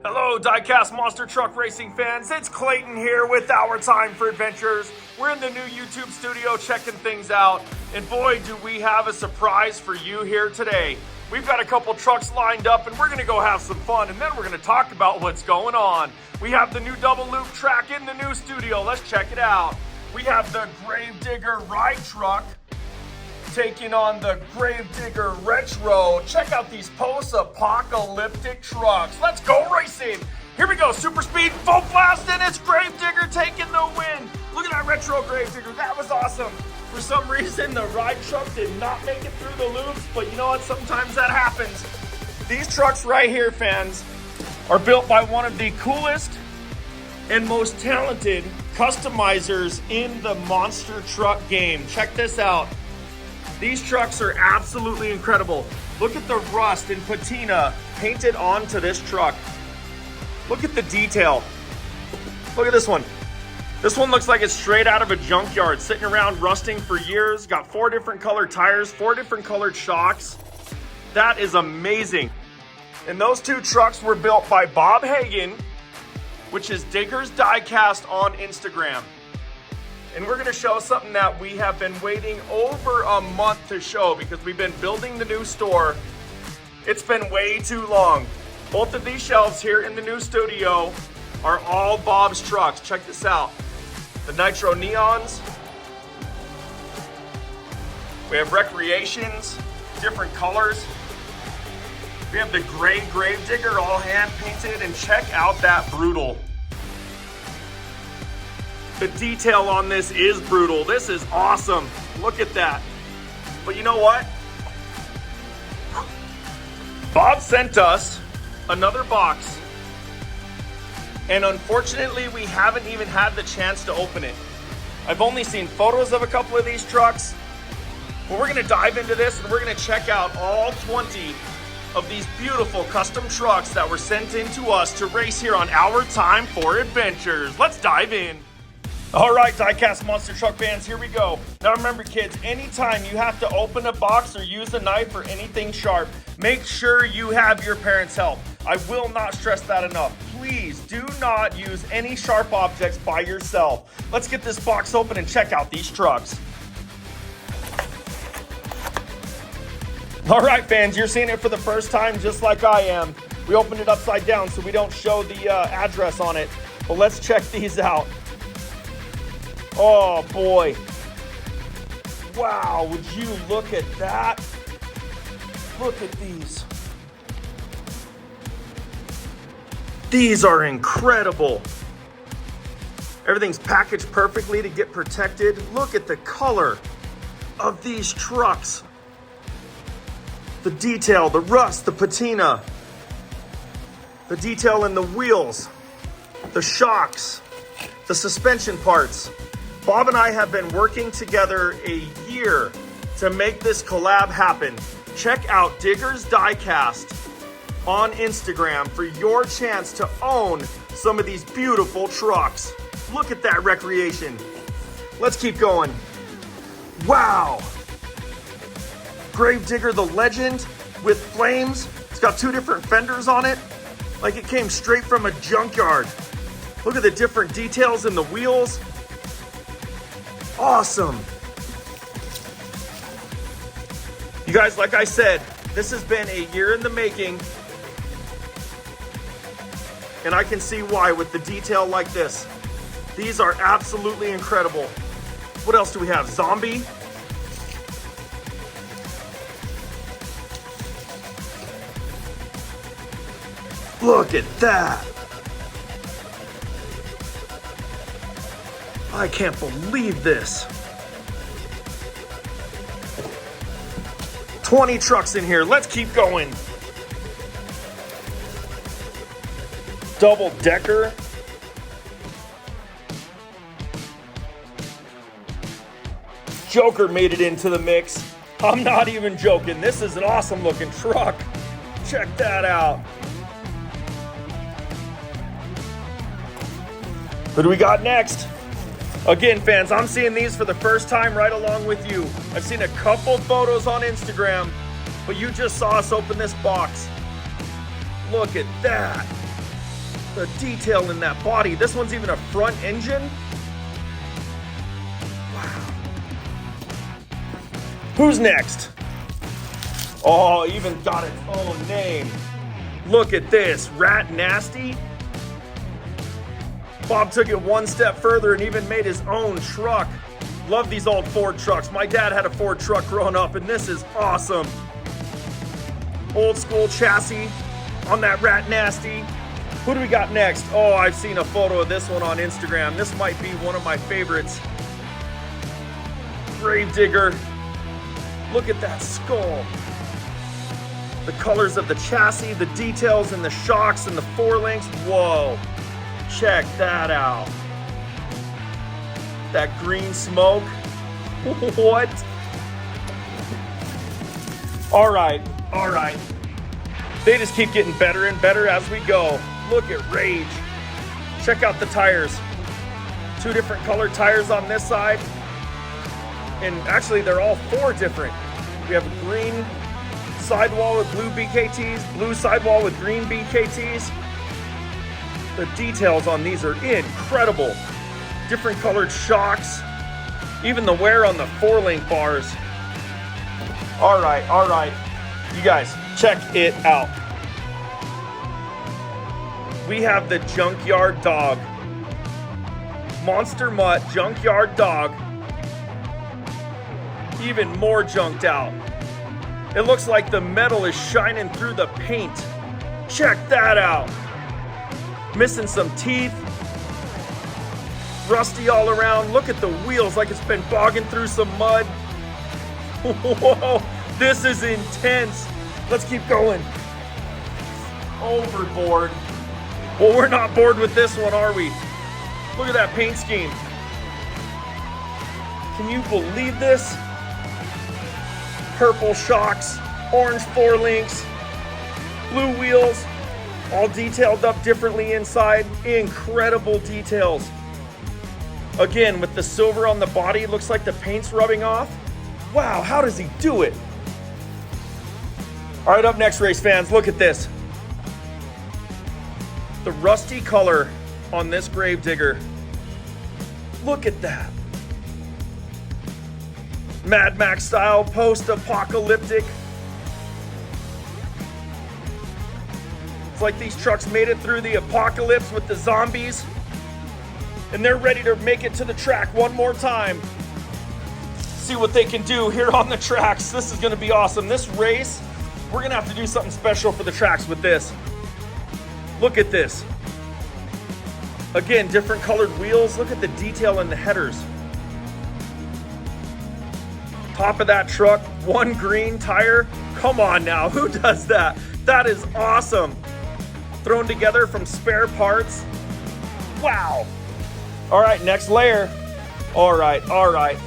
Hello, Diecast Monster Truck Racing fans. It's Clayton here with Our Time for Adventures. We're in the new YouTube studio checking things out. And boy, do we have a surprise for you here today. We've got a couple trucks lined up and we're going to go have some fun. And then we're going to talk about what's going on. We have the new double loop track in the new studio. Let's check it out. We have the Gravedigger ride truck taking on the Gravedigger Retro. Check out these Post Apocalyptic trucks. Let's go racing. Here we go, super speed, full blast, and it's Gravedigger taking the win. Look at that Retro Gravedigger, that was awesome. For some reason, the ride truck did not make it through the loops, but you know what, sometimes that happens. These trucks right here, fans, are built by one of the coolest and most talented customizers in the monster truck game. Check this out. These trucks are absolutely incredible. Look at the rust and patina painted onto this truck. Look at the detail. Look at this one. This one looks like it's straight out of a junkyard, sitting around rusting for years. Got 4 different colored tires, 4 different colored shocks. That is amazing. And those 2 trucks were built by Bob Hagan, which is Digger's Diecast on Instagram. And we're gonna show something that we have been waiting over a month to show because we've been building the new store. It's been way too long. Both of these shelves here in the new studio are all Bob's trucks. Check this out. The Nitro Neons. We have Recreations, different colors. We have the gray Gravedigger, all hand painted, and check out that Brutal. The detail on this is brutal. This is awesome. Look at that. But you know what? Bob sent us another box, and unfortunately, we haven't even had the chance to open it. I've only seen photos of a couple of these trucks, but we're gonna dive into this and we're gonna check out all 20 of these beautiful custom trucks that were sent in to us to race here on Our Time for Adventures. Let's dive in. All right, Diecast Monster Truck fans, here we go. Now remember, kids, anytime you have to open a box or use a knife or anything sharp, make sure you have your parents' help. I will not stress that enough. Please do not use any sharp objects by yourself. Let's get this box open and check out these trucks. All right, fans, you're seeing it for the first time just like I am. We opened it upside down so we don't show the address on it, but let's check these out. Oh boy. Wow, would you look at that? Look at these. These are incredible. Everything's packaged perfectly to get protected. Look at the color of these trucks. The detail, the rust, the patina. The detail in the wheels, the shocks, the suspension parts. Bob and I have been working together a year to make this collab happen. Check out Digger's Diecast on Instagram for your chance to own some of these beautiful trucks. Look at that Recreation. Let's keep going. Wow. Gravedigger the Legend with flames. It's got 2 different fenders on it, like it came straight from a junkyard. Look at the different details in the wheels. Awesome. You guys, like I said, this has been a year in the making, and I can see why with the detail like this. These are absolutely incredible. What else do we have? Zombie. Look at that. I can't believe this. 20 trucks in here. Let's keep going. Double decker. Joker made it into the mix. I'm not even joking. This is an awesome looking truck. Check that out. Who do we got next? Again, fans, I'm seeing these for the first time right along with you. I've seen a couple photos on Instagram, but you just saw us open this box. Look at that. The detail in that body. This one's even a front engine. Wow. Who's next? Oh, even got its own name. Look at this, Rat Nasty. Bob took it one step further and even made his own truck. Love these old Ford trucks. My dad had a Ford truck growing up, and this is awesome. Old school chassis on that Rat Nasty. Who do we got next? Oh, I've seen a photo of this one on Instagram. This might be one of my favorites. Gravedigger. Look at that skull. The colors of the chassis, the details in the shocks and the forelinks. Whoa. Check that out. That green smoke. What? All right. They just keep getting better and better as we go. Look at Rage. Check out the tires. 2 different colored tires on this side. And actually, they're all 4 different. We have a green sidewall with blue BKTs, blue sidewall with green BKTs. The details on these are incredible. Different colored shocks, even the wear on the 4-link bars. All right. You guys, check it out. We have the Junkyard Dog. Monster Mutt Junkyard Dog. Even more junked out. It looks like the metal is shining through the paint. Check that out. Missing some teeth. Rusty all around. Look at the wheels like it's been bogging through some mud. Whoa, this is intense. Let's keep going. Overboard. Well, we're not bored with this one, are we? Look at that paint scheme. Can you believe this? Purple shocks, orange 4-links, blue wheels, all detailed up differently inside. Incredible details. Again, with the silver on the body, it looks like the paint's rubbing off. Wow, how does he do it? All right, up next, race fans, look at this. The rusty color on this Gravedigger. Look at that. Mad Max style, Post Apocalyptic. It's like these trucks made it through the apocalypse with the zombies, and they're ready to make it to the track one more time. See what they can do here on the tracks. This is gonna be awesome. This race, we're gonna have to do something special for the tracks with this. Look at this. Again, different colored wheels. Look at the detail in the headers. Top of that truck, 1 green tire. Come on now, who does that? That is awesome. Thrown together from spare parts. Wow. All right, next layer. All right.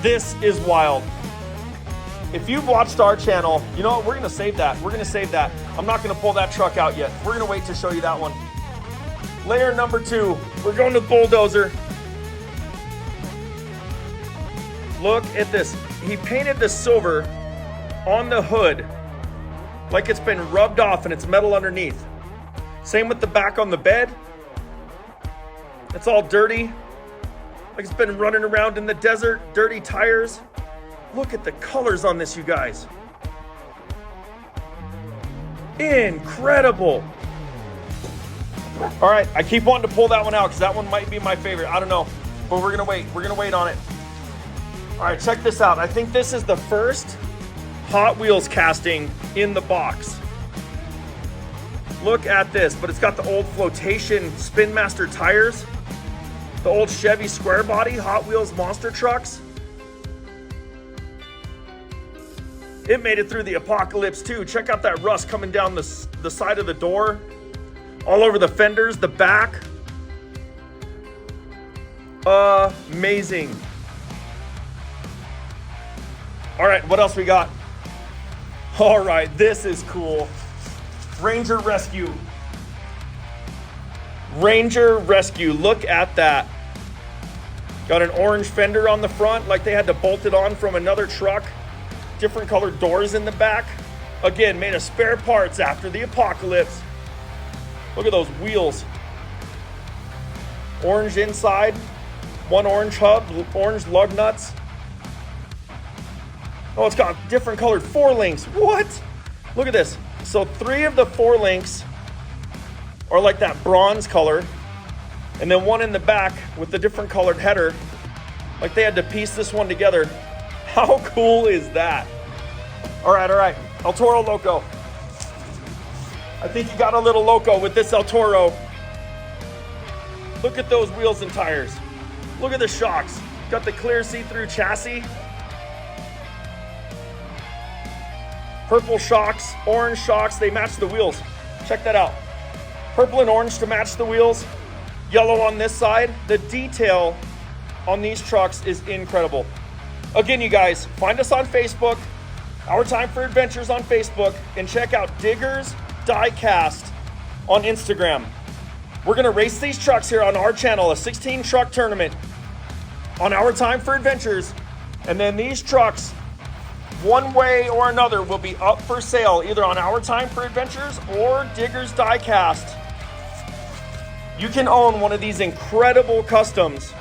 This is wild. If you've watched our channel, you know what, we're gonna save that. I'm not gonna pull that truck out yet. We're gonna wait to show you that one. Layer number 2, we're going to bulldozer. Look at this. He painted the silver on the hood like it's been rubbed off and it's metal underneath. Same with the back on the bed. It's all dirty, like it's been running around in the desert. Dirty tires. Look at the colors on this, you guys. Incredible. All right, I keep wanting to pull that one out because that one might be my favorite. I don't know, but we're gonna wait. We're gonna wait on it. All right, check this out. I think this is the first Hot Wheels casting in the box. Look at this, but it's got the old flotation Spin Master tires, the old Chevy square body Hot Wheels monster trucks. It made it through the apocalypse too. Check out that rust coming down the side of the door, all over the fenders, the back. Amazing. All right, what else we got? All right, this is cool. Ranger Rescue. Ranger Rescue, look at that. Got an orange fender on the front, like they had to bolt it on from another truck. Different colored doors in the back. Again, made of spare parts after the apocalypse. Look at those wheels. Orange inside, one orange hub, orange lug nuts. Oh, it's got different colored forelinks. What? Look at this. So 3 of the forelinks are like that bronze color, and then one in the back with the different colored header. Like they had to piece this one together. How cool is that? All right. El Toro Loco. I think you got a little loco with this El Toro. Look at those wheels and tires. Look at the shocks. Got the clear see-through chassis. Purple shocks, orange shocks, they match the wheels. Check that out. Purple and orange to match the wheels. Yellow on this side. The detail on these trucks is incredible. Again, you guys, find us on Facebook, Our Time for Adventures on Facebook, and check out Diggers Diecast on Instagram. We're gonna race these trucks here on our channel, a 16 truck tournament on Our Time for Adventures. And then these trucks, one way or another, will be up for sale either on Our Time for Adventures or Diggers Diecast. You can own one of these incredible customs.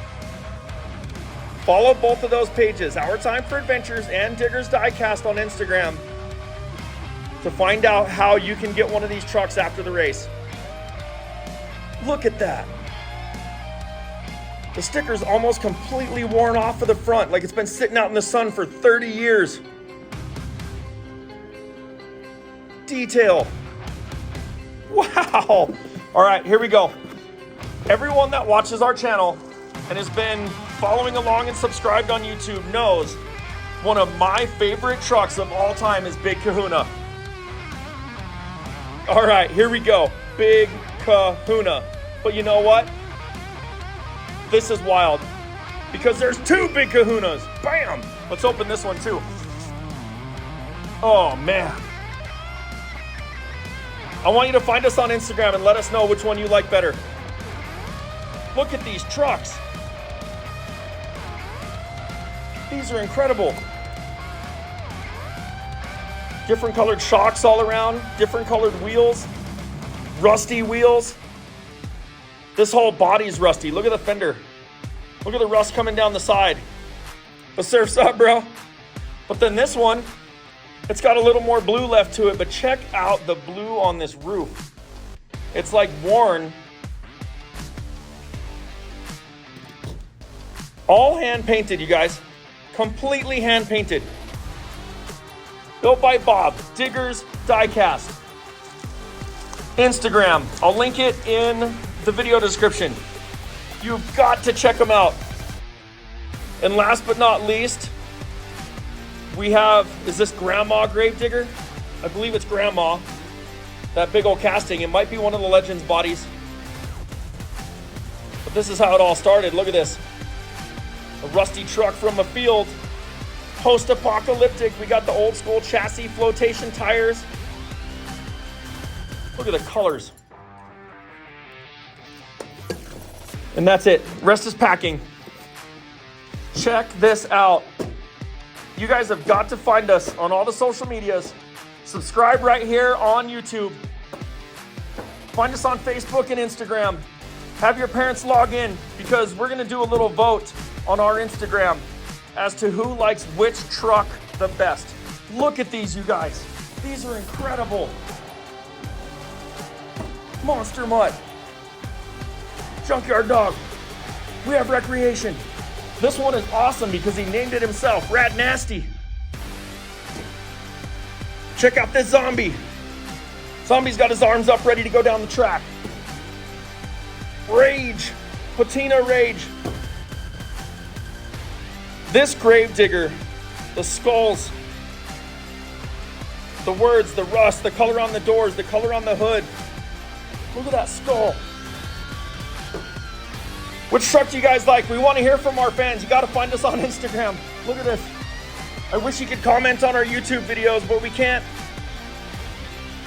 Follow both of those pages, Our Time for Adventures and Diggers Diecast on Instagram, to find out how you can get one of these trucks after the race. Look at that. The sticker's almost completely worn off of the front, like it's been sitting out in the sun for 30 years. Detail. Wow. All right, here we go. Everyone that watches our channel and has been following along and subscribed on YouTube knows one of my favorite trucks of all time is Big Kahuna. All right, here we go. Big Kahuna. But you know what? This is wild because there's 2 Big Kahunas. Bam! Let's open this one too. Oh man. I want you to find us on Instagram and let us know which one you like better. Look at these trucks. These are incredible. Different colored shocks all around, different colored wheels, rusty wheels. This whole body's rusty. Look at the fender. Look at the rust coming down the side. The surf's up, bro. But then this one, it's got a little more blue left to it, but check out the blue on this roof. It's like worn. All hand painted, you guys. Completely hand painted. Built by Bob, Diggers Diecast. Instagram, I'll link it in the video description. You've got to check them out. And last but not least, we have, is this Grandma Gravedigger? I believe it's Grandma. That big old casting. It might be one of the Legends bodies. But this is how it all started. Look at this. A rusty truck from a field. Post Apocalyptic. We got the old school chassis flotation tires. Look at the colors. And that's it. Rest is packing. Check this out. You guys have got to find us on all the social medias. Subscribe right here on YouTube. Find us on Facebook and Instagram. Have your parents log in because we're going to do a little vote on our Instagram as to who likes which truck the best. Look at these, you guys. These are incredible. Monster Mutt. Junkyard Dog. We have Recreation. This one is awesome because he named it himself, Rad Nasty. Check out this zombie. Zombie's got his arms up ready to go down the track. Rage. Patina Rage. This Gravedigger, the skulls, the words, the rust, the color on the doors, the color on the hood. Look at that skull. Which truck do you guys like? We want to hear from our fans. You got to find us on Instagram. Look at this. I wish you could comment on our YouTube videos, but we can't.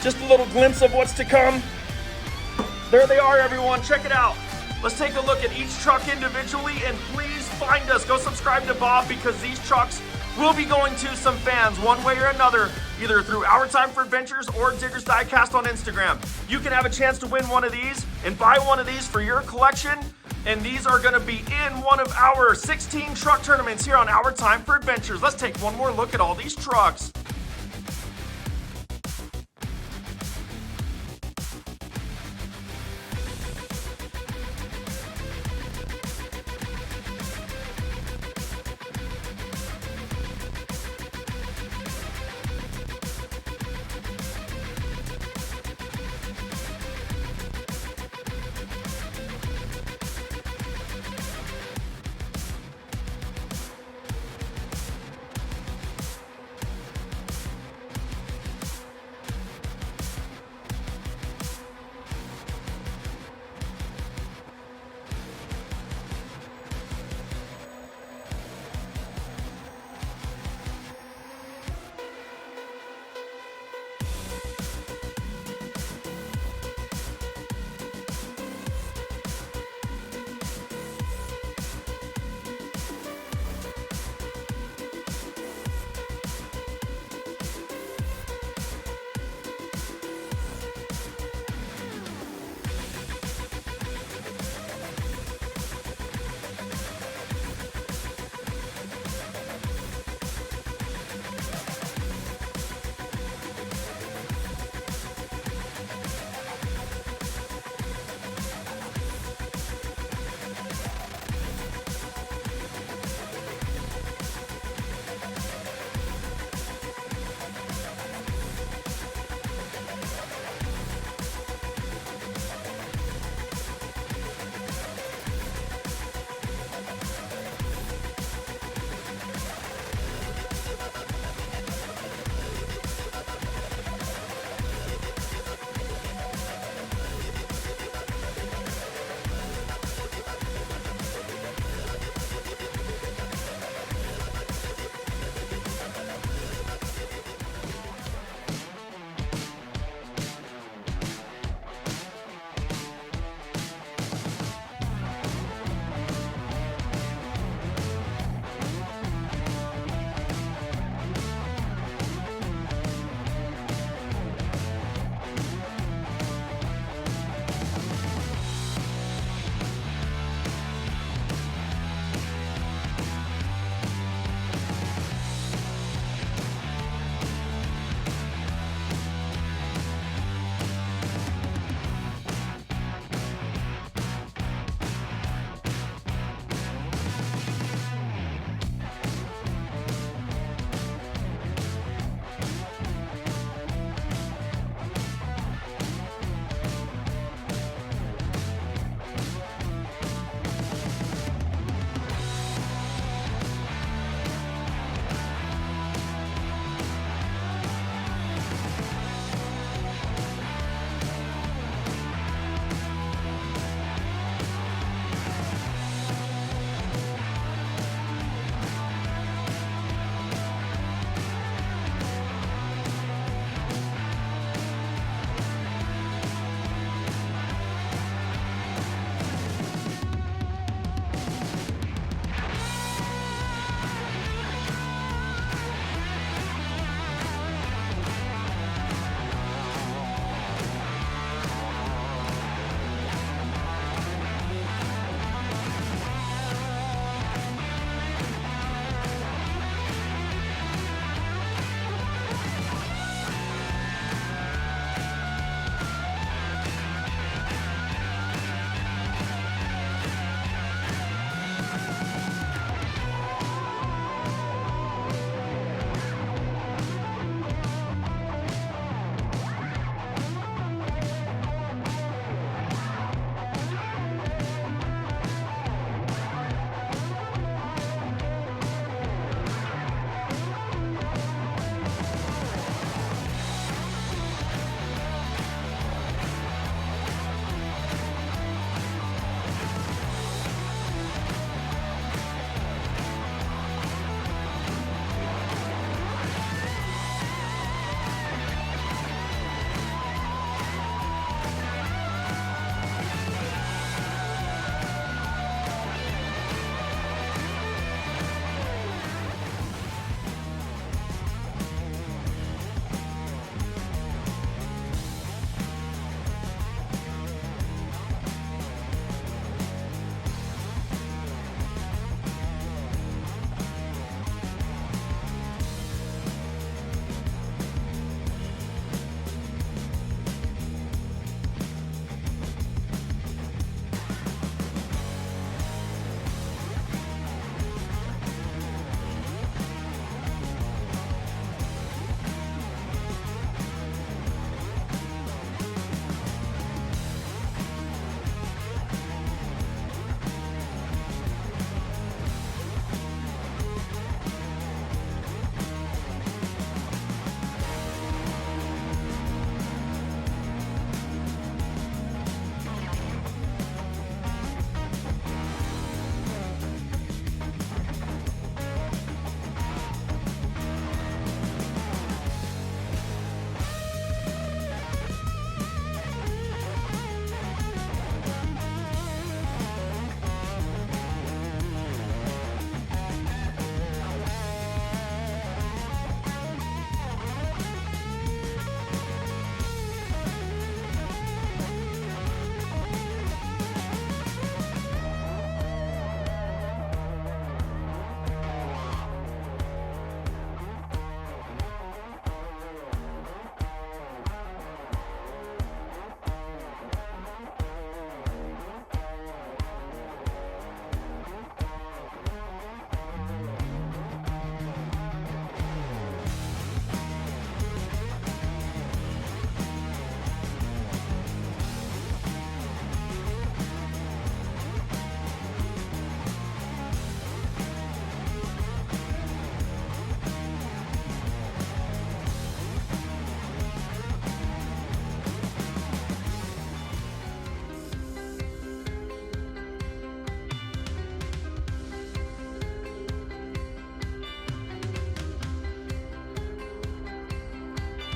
Just a little glimpse of what's to come. There they are, everyone. Check it out. Let's take a look at each truck individually, and please find us. Go subscribe to Bob because these trucks We'll be going to some fans one way or another, either through Our Time for Adventures or Diggers Diecast on Instagram. You can have a chance to win one of these and buy one of these for your collection. And these are going to be in one of our 16 truck tournaments here on Our Time for Adventures. Let's take one more look at all these trucks.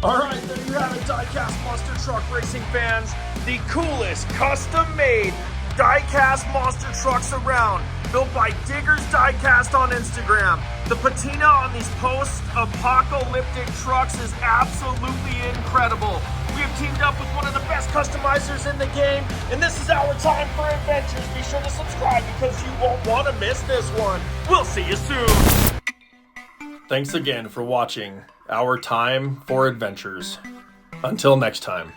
Alright, there you have it, Diecast Monster Truck Racing fans. The coolest custom-made Diecast Monster Trucks around. Built by Diggers Diecast on Instagram. The patina on these Post Apocalyptic trucks is absolutely incredible. We have teamed up with one of the best customizers in the game, and this is our time for adventures. Be sure to subscribe because you won't want to miss this one. We'll see you soon. Thanks again for watching Our Time for Adventures. Until next time.